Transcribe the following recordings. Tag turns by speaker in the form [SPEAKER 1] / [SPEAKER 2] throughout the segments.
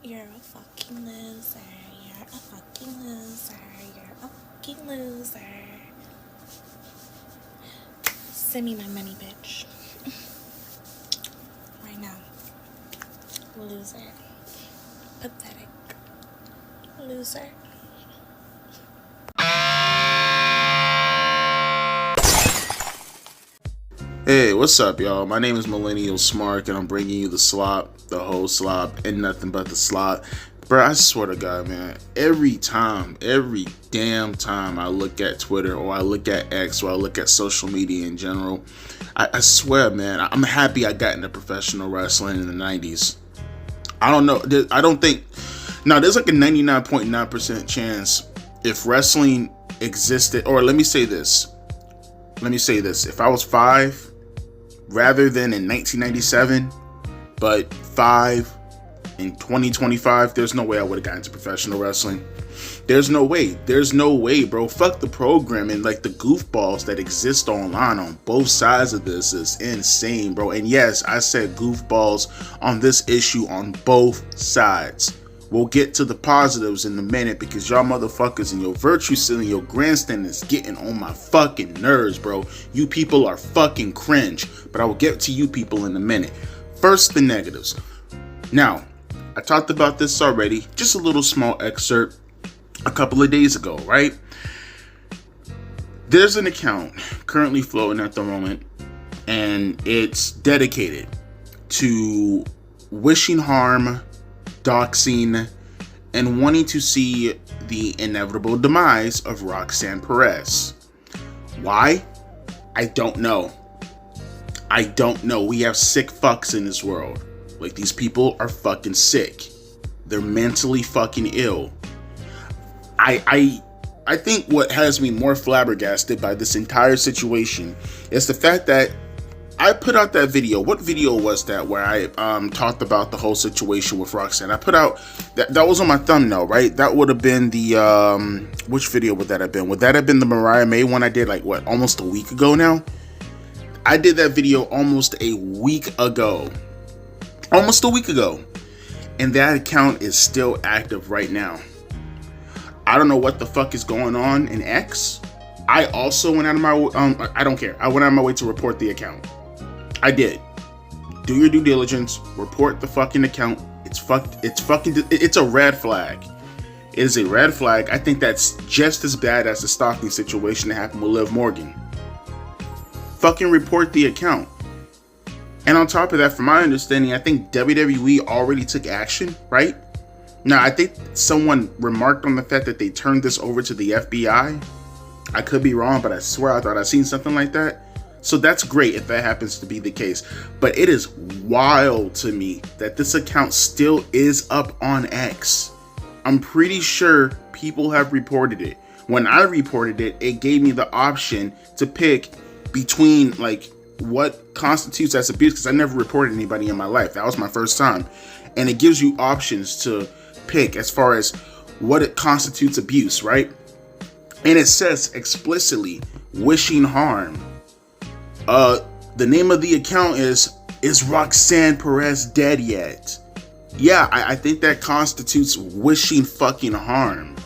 [SPEAKER 1] You're a fucking loser. You're a fucking loser. You're a fucking loser. Send me my money, bitch. Right now. Loser. Pathetic. Loser.
[SPEAKER 2] Hey, what's up, y'all? My name is Millennial Smart, and I'm bringing you the slop, the whole slop, and nothing but the slop. Bro, I swear to God, man, every damn time I look at Twitter, or I look at X, or I look at social media in general, I swear, man, I'm happy I got into professional wrestling in the 90s. I don't know. I don't think... Now, there's like a 99.9% chance if wrestling existed, or let me say this. If I was 5, rather than in 1997, but 5 in 2025, there's no way I would have gotten into professional wrestling. There's no way, bro. Fuck the programming, like the goofballs that exist online on both sides of this is insane, bro. And yes, I said goofballs on this issue on both sides. We'll get to the positives in a minute because y'all motherfuckers and your virtue signaling, your grandstand is getting on my fucking nerves, bro. You people are fucking cringe, but I will get to you people in a minute. First, the negatives. Now, I talked about this already, just a little small excerpt a couple of days ago, right? There's an account currently floating at the moment, and it's dedicated to wishing harm, doxing, and wanting to see the inevitable demise of Roxanne Perez. Why? I don't know. We have sick fucks in this world. Like, these people are fucking sick. They're mentally fucking ill. I think what has me more flabbergasted by this entire situation is the fact that I put out that video. What video was that where I talked about the whole situation with Roxanne? I put out that was on my thumbnail, right? That would have been the which video would that have been? Would that have been the Mariah May one I did like what, almost a week ago now? I did that video almost a week ago. And that account is still active right now. I don't know what the fuck is going on in X. I also went out of my I don't care. I went out of my way to report the account. I did. Do your due diligence. Report the fucking account. It's a red flag. It is a red flag. I think that's just as bad as the stalking situation that happened with Liv Morgan. Fucking report the account. And on top of that, from my understanding, I think WWE already took action, right? Now, I think someone remarked on the fact that they turned this over to the FBI. I could be wrong, but I swear I thought I'd seen something like that. So that's great if that happens to be the case. But it is wild to me that this account still is up on X. I'm pretty sure people have reported it. When I reported it, it gave me the option to pick between like what constitutes as abuse, because I never reported anybody in my life. That was my first time. And it gives you options to pick as far as what it constitutes abuse, right? And it says explicitly wishing harm. The name of the account is Roxanne Perez dead yet? Yeah, I think that constitutes wishing fucking harm.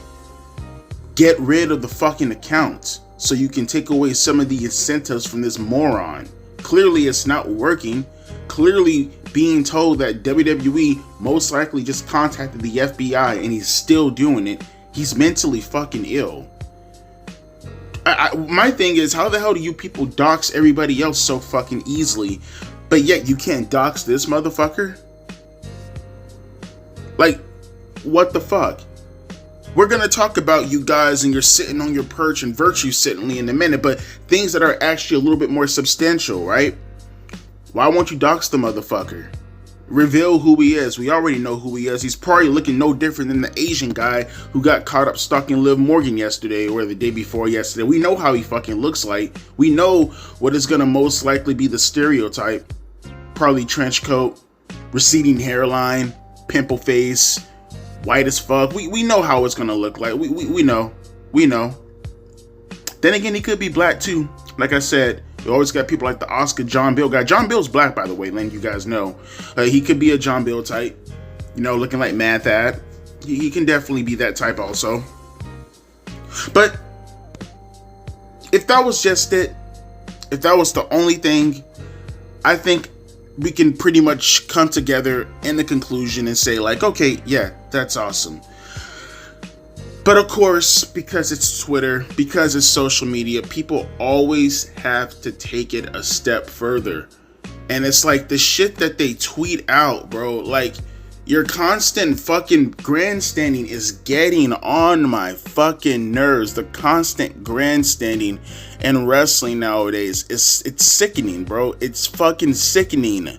[SPEAKER 2] Get rid of the fucking account so you can take away some of the incentives from this moron. Clearly it's not working. Clearly being told that WWE most likely just contacted the FBI and he's still doing it. He's mentally fucking ill. My thing is, how the hell do you people dox everybody else so fucking easily, but yet you can't dox this motherfucker? Like, what the fuck? We're gonna talk about you guys and you're sitting on your perch and virtue signally in a minute, but things that are actually a little bit more substantial, right? Why won't you dox the motherfucker? Reveal who he is. We already know who he is. He's probably looking no different than the Asian guy who got caught up stalking Liv Morgan yesterday or the day before yesterday. We know how he fucking looks like. We know what is going to most likely be the stereotype. Probably trench coat, receding hairline, pimple face, white as fuck. We know how it's going to look like. We know. Then again, he could be black too. Like I said, you always got people like the Oscar John Bill guy. John Bill's black, by the way, letting you guys know. He could be a John Bill type. looking like Mad Thad. He can definitely be that type also. But if that was just it, if that was the only thing, I think we can pretty much come together in the conclusion and say like, okay, yeah, that's awesome. But of course, because it's Twitter, because it's social media, people always have to take it a step further. And it's like the shit that they tweet out, bro, like your constant fucking grandstanding is getting on my fucking nerves. The constant grandstanding in wrestling nowadays it's sickening, bro. It's fucking sickening.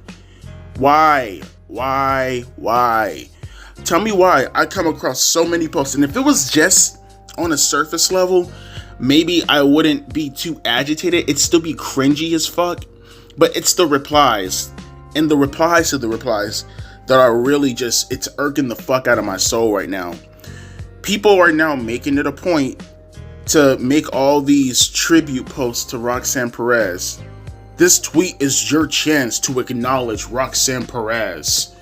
[SPEAKER 2] Why? Tell me why. I come across so many posts, and if it was just on a surface level, maybe I wouldn't be too agitated. It'd still be cringy as fuck. But it's the replies, and the replies to the replies that are really just, it's irking the fuck out of my soul right now. People are now making it a point to make all these tribute posts to Roxanne Perez. This tweet is your chance to acknowledge Roxanne Perez.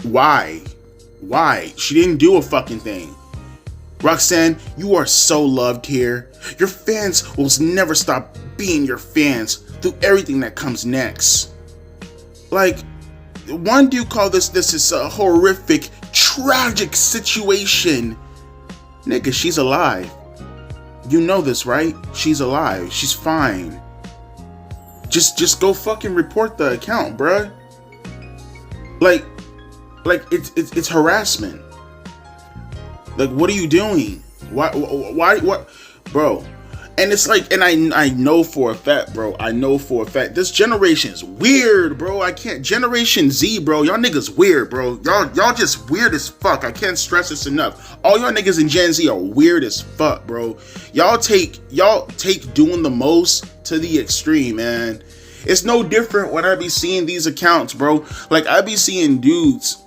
[SPEAKER 2] Why? She didn't do a fucking thing. Roxanne, you are so loved here. Your fans will never stop being your fans through everything that comes next. Like, one dude called this is a horrific, tragic situation. Nigga, she's alive. You know this, right? She's alive. She's fine. Just go fucking report the account, bruh. Like it's harassment. Like, what are you doing? Why, bro? And it's like, and I know for a fact, bro. I know for a fact this generation's weird, bro. Generation Z, bro. Y'all niggas weird, bro. Y'all just weird as fuck. I can't stress this enough. All y'all niggas in Gen Z are weird as fuck, bro. Y'all take doing the most to the extreme, man. It's no different when I be seeing these accounts, bro. Like, I be seeing dudes.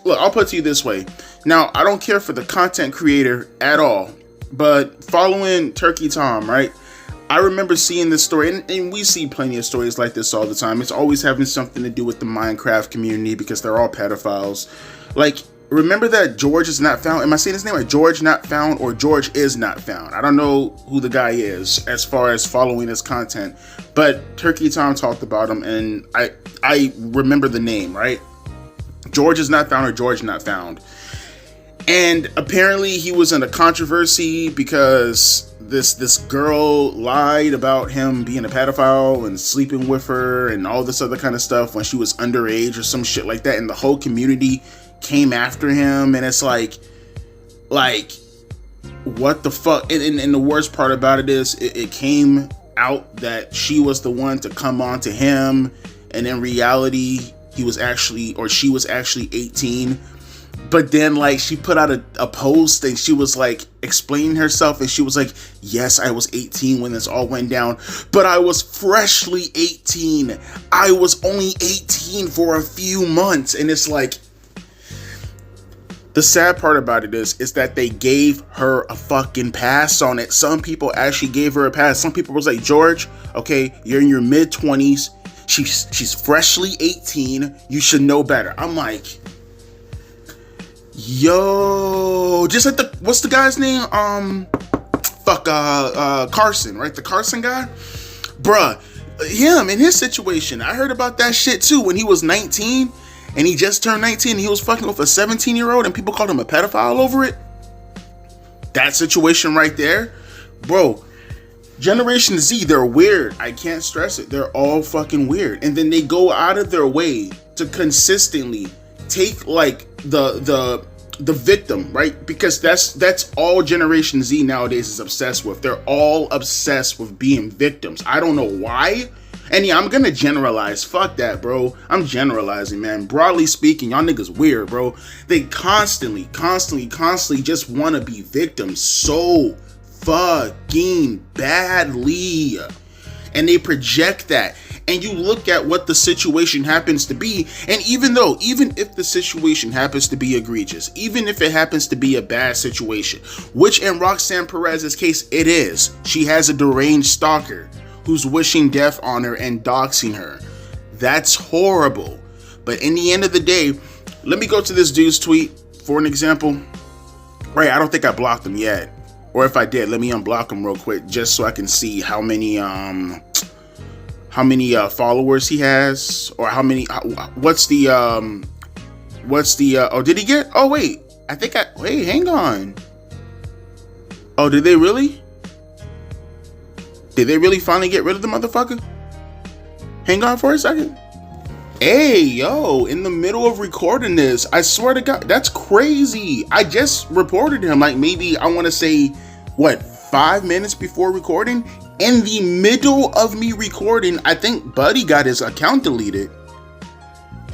[SPEAKER 2] Look, I'll put it to you this way. Now, I don't care for the content creator at all, but following Turkey Tom, right? I remember seeing this story, and we see plenty of stories like this all the time. It's always having something to do with the Minecraft community because they're all pedophiles. Like, remember that George is not found? Am I saying his name right? George not found, or George is not found? I don't know who the guy is as far as following his content, but Turkey Tom talked about him, and I remember the name, right? George is not found, or George not found. And apparently he was in a controversy because this girl lied about him being a pedophile and sleeping with her and all this other kind of stuff when she was underage or some shit like that. And the whole community came after him. And it's like, what the fuck? And the worst part about it is it came out that she was the one to come on to him. And in reality, she was actually 18. But then, like, she put out a post and she was like explaining herself, and she was like, yes, I was 18 when this all went down, but I was freshly 18. I was only 18 for a few months. And it's like, the sad part about it is that they gave her a fucking pass on it. Some people actually gave her a pass. Some people was like, George, okay, you're in your mid-20s. She's freshly 18. You should know better. I'm like, yo, just like what's the guy's name? Carson, right? The Carson guy? Bruh, him in his situation. I heard about that shit too when he was 19 and he just turned 19 and he was fucking with a 17-year-old and people called him a pedophile over it. That situation right there, bro. Generation Z, they're weird. I can't stress it. They're all fucking weird. And then they go out of their way to consistently take like the victim, right? Because that's all Generation Z nowadays is obsessed with. They're all obsessed with being victims. I don't know why. And yeah, I'm gonna generalize. Fuck that, bro. I'm generalizing, man. Broadly speaking, y'all niggas weird, bro. They constantly just want to be victims so fucking badly. And they project that. And you look at what the situation happens to be, and even if the situation happens to be egregious, even if it happens to be a bad situation, which in Roxanne Perez's case it is, she has a deranged stalker who's wishing death on her and doxing her. That's horrible. But in the end of the day, Let me go to this dude's tweet for an example. Right, I don't think I blocked him yet. Or if I did, let me unblock him real quick just so I can see how many followers he has, or how many what's the oh, did he get? Oh wait, wait, hang on. Oh, did they really finally get rid of the motherfucker? Hang on for a second. Hey, yo, in the middle of recording this, I swear to God, that's crazy. I just reported him, like, maybe, I want to say, what, 5 minutes before recording? In the middle of me recording, I think Buddy got his account deleted.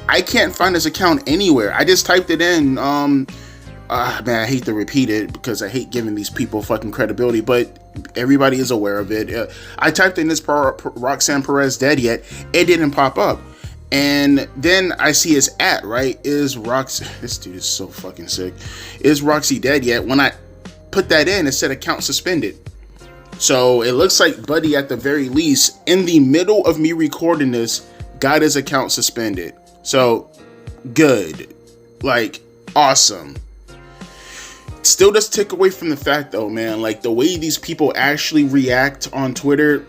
[SPEAKER 2] I can't find his account anywhere. I just typed it in. Man, I hate to repeat it because I hate giving these people fucking credibility, but everybody is aware of it. I typed in this Roxanne Perez dead yet. It didn't pop up. And then I see his @ right? Is Roxy, this dude is so fucking sick. Is Roxy dead yet? When I put that in, it said account suspended. So it looks like Buddy, at the very least, in the middle of me recording this, got his account suspended. So good. Like, awesome. Still does take away from the fact though, man, like the way these people actually react on Twitter,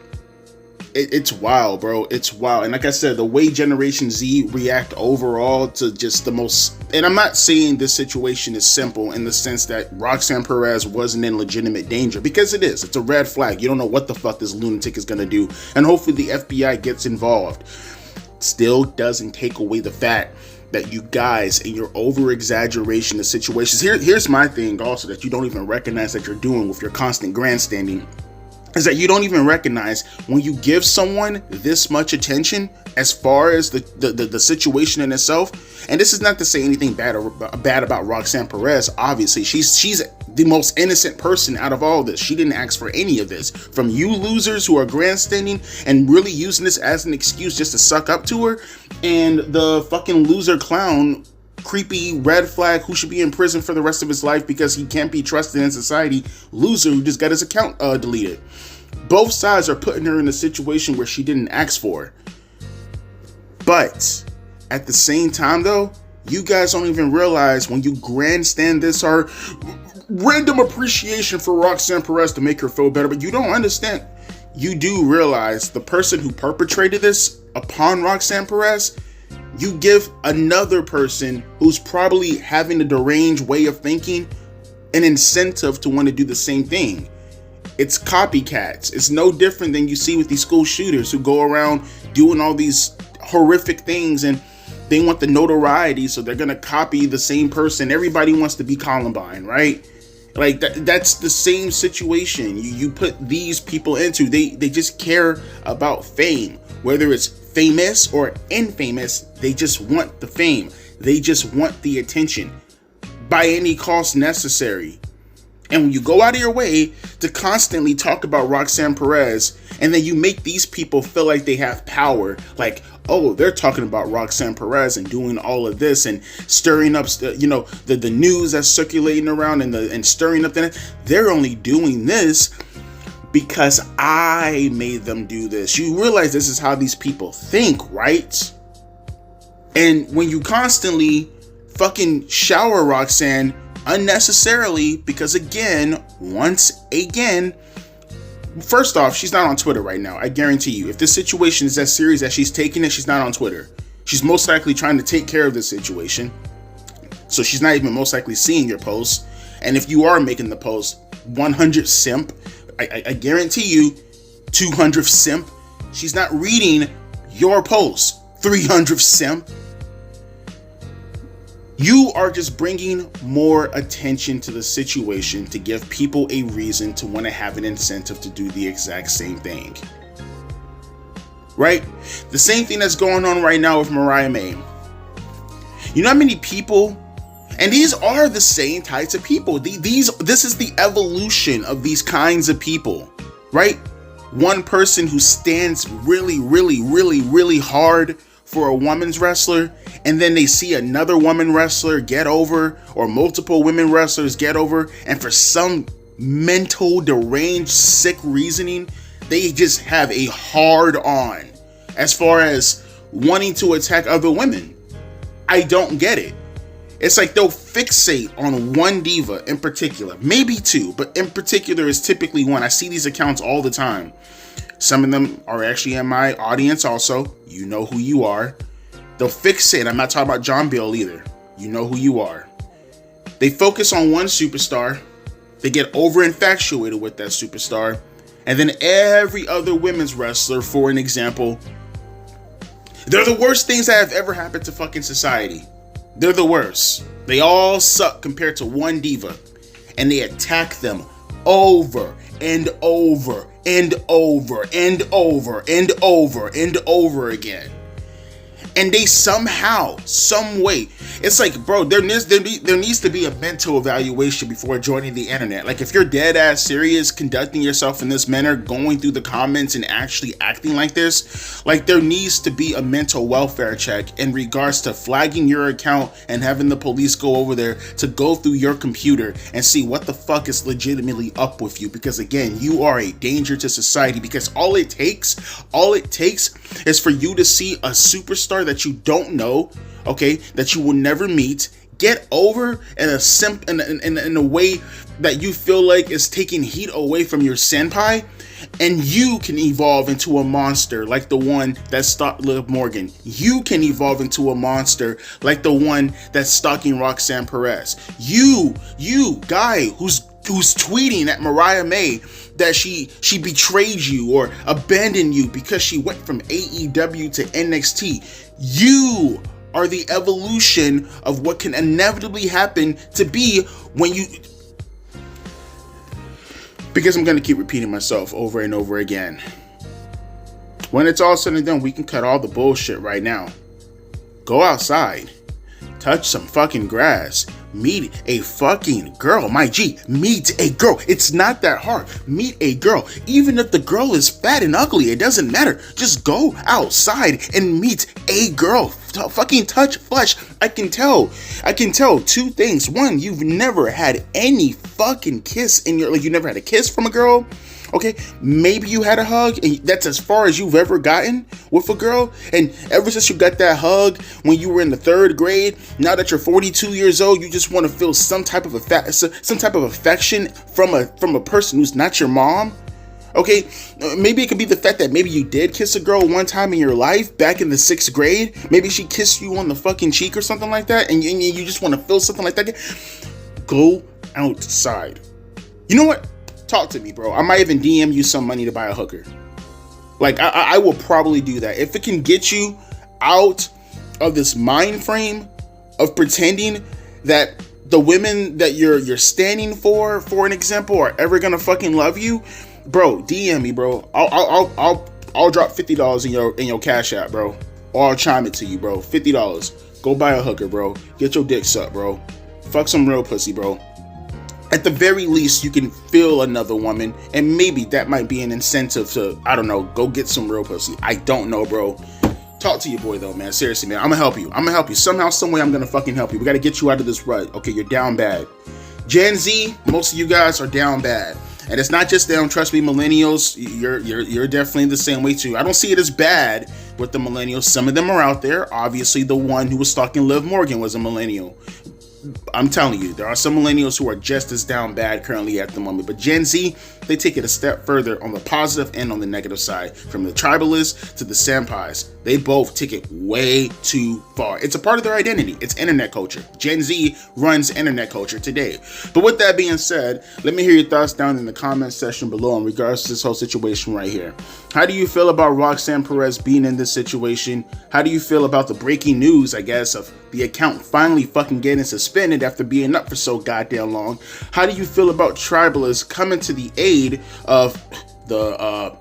[SPEAKER 2] it's wild, bro. It's wild. And like I said, the way Generation Z react overall to just the most, and I'm not saying this situation is simple in the sense that Roxanne Perez wasn't in legitimate danger, because it is. It's a red flag. You don't know what the fuck this lunatic is going to do. And hopefully the FBI gets involved. Still doesn't take away the fact that you guys and your over exaggeration of situations. Here's my thing also that you don't even recognize that you're doing with your constant grandstanding, is that you don't even recognize when you give someone this much attention as far as the situation in itself. And this is not to say anything bad about Roxanne Perez. Obviously, she's the most innocent person out of all this. She didn't ask for any of this. From you losers who are grandstanding and really using this as an excuse just to suck up to her, and the fucking loser clown, creepy red flag who should be in prison for the rest of his life because he can't be trusted in society, loser who just got his account deleted. Both sides are putting her in a situation where she didn't ask for. But at the same time though, you guys don't even realize when you grandstand this or random appreciation for Roxanne Perez to make her feel better, but you don't understand. You do realize the person who perpetrated this upon Roxanne Perez, you give another person who's probably having a deranged way of thinking an incentive to want to do the same thing. It's copycats. It's no different than you see with these school shooters who go around doing all these horrific things and they want the notoriety, so they're gonna copy the same person. Everybody wants to be Columbine, right? Like that's the same situation you put these people into. They just care about fame, whether it's famous or infamous. They just want the fame. They just want the attention by any cost necessary. And when you go out of your way to constantly talk about Roxanne Perez, and then you make these people feel like they have power, like, oh, they're talking about Roxanne Perez and doing all of this and stirring up, the news that's circulating around and stirring up they're only doing this because I made them do this. You realize this is how these people think, right? And when you constantly fucking shower Roxanne unnecessarily, because once again, first off, she's not on Twitter right now. I guarantee you, if this situation is as serious as she's taking it, she's not on Twitter. She's most likely trying to take care of this situation, so she's not even most likely seeing your posts. And if you are making the post, 100 simp, I guarantee you, 200 simp, she's not reading your post. 300 simp. You are just bringing more attention to the situation to give people a reason to want to have an incentive to do the exact same thing. Right? The same thing that's going on right now with Mariah May. You know how many people, and these are the same types of people. This is the evolution of these kinds of people, right? One person who stands really, really, really, really hard for a women's wrestler, and then they see another woman wrestler get over, or multiple women wrestlers get over, and for some mental deranged sick reasoning, they just have a hard on as far as wanting to attack other women. I don't get it. It's like they'll fixate on one diva in particular, maybe two, but in particular is typically one. I see these accounts all the time. Some of them are actually in my audience also. You know who you are. They'll fixate. I'm not talking about John Bill either. You know who you are. They focus on one superstar. They get over infatuated with that superstar. And then every other women's wrestler, for an example, they're the worst things that have ever happened to fucking society. They're the worst. They all suck compared to one diva. And they attack them over and over and over and over and over and over again. And they somehow, some way, it's like, bro, there needs to be a mental evaluation before joining the internet. Like, if you're dead ass serious, conducting yourself in this manner, going through the comments and actually acting like this, like, there needs to be a mental welfare check in regards to flagging your account and having the police go over there to go through your computer and see what the fuck is legitimately up with you. Because again, you are a danger to society, because all it takes is for you to see a superstar that you don't know, okay, that you will never meet, get over in a way that you feel like is taking heat away from your senpai, and you can evolve into a monster like the one that stalked Liv Morgan. You can evolve into a monster like the one that's stalking Roxanne Perez. You guy who's tweeting at Mariah May that she betrayed you or abandoned you because she went from AEW to NXT. You are the evolution of what can inevitably happen to be when you... Because I'm going to keep repeating myself over and over again. When it's all said and done, we can cut all the bullshit right now. Go outside. Touch some fucking grass. Meet a fucking girl. My G, meet a girl. It's not that hard. Meet a girl. Even if the girl is fat and ugly, it doesn't matter. Just go outside and meet a girl. Fucking touch flesh. I can tell two things. One, you've never had any fucking kiss in your... Like, you never had a kiss from a girl. Okay, maybe you had a hug, and that's as far as you've ever gotten with a girl. And ever since you got that hug when you were in the 3rd grade, now that you're 42 years old, you just want to feel some type of affection from a person who's not your mom. Okay, maybe it could be the fact that maybe you did kiss a girl one time in your life back in the 6th grade. Maybe she kissed you on the fucking cheek or something like that, and you just want to feel something like that. Go outside. You know what? Talk to me, bro. I might even DM you some money to buy a hooker. Like, I will probably do that. If it can get you out of this mind frame of pretending that the women that you're standing for an example, are ever gonna fucking love you, bro, DM me, bro. I'll drop $50 in your Cash App, bro. Or I'll chime it to you, bro. $50. Go buy a hooker, bro. Get your dick sucked, bro. Fuck some real pussy, bro. At the very least, you can feel another woman, and maybe that might be an incentive to, I don't know, go get some real pussy. I don't know, bro. Talk to your boy, though, man. Seriously, man. I'm gonna help you. Somehow, some way, I'm gonna fucking help you. We gotta get you out of this rut. Okay, you're down bad. Gen Z, most of you guys are down bad. And it's not just them. Trust me, millennials, you're definitely the same way, too. I don't see it as bad with the millennials. Some of them are out there. Obviously, the one who was stalking Liv Morgan was a millennial. I'm telling you, there are some millennials who are just as down bad currently at the moment. But Gen Z, they take it a step further on the positive and on the negative side. From the tribalists to the senpais, they both take it way too far. It's a part of their identity. It's internet culture. Gen Z runs internet culture today. But with that being said, let me hear your thoughts down in the comment section below in regards to this whole situation right here. How do you feel about Roxanne Perez being in this situation? How do you feel about the breaking news, I guess, of the account finally fucking getting suspended after being up for so goddamn long? How do you feel about tribalists coming to the aid of the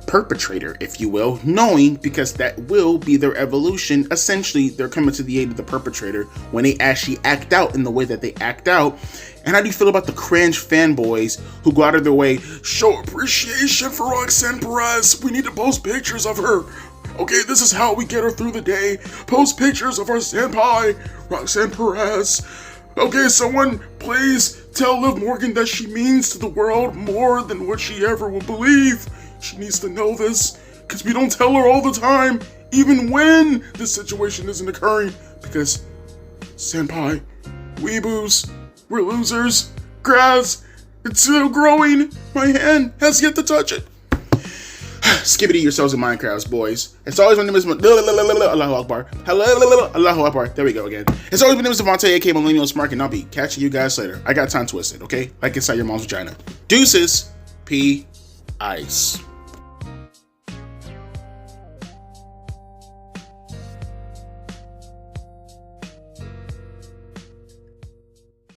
[SPEAKER 2] perpetrator, if you will, knowing, because that will be their evolution, essentially they're coming to the aid of the perpetrator when they actually act out in the way that they act out? And how do you feel about the cringe fanboys who go out of their way, show appreciation for Roxanne Perez, we need to post pictures of her? Okay, this is how we get her through the day. Post pictures of our senpai, Roxanne Perez. Okay, someone please tell Liv Morgan that she means to the world more than what she ever will believe. She needs to know this, because we don't tell her all the time, even when this situation isn't occurring, because Senpai, weeboos, we're losers. Grass, it's still growing. My hand has yet to touch it. Skibbity yourselves in Minecraft, boys. It's always been the name of Allahu Akbar. Hello, Allahu Akbar. There we go again. It's always been the name of Devontae, aka Millennial Smart, and I'll be catching you guys later. I got tongue twisted, okay? Like inside your mom's vagina. Deuces. P. Ice.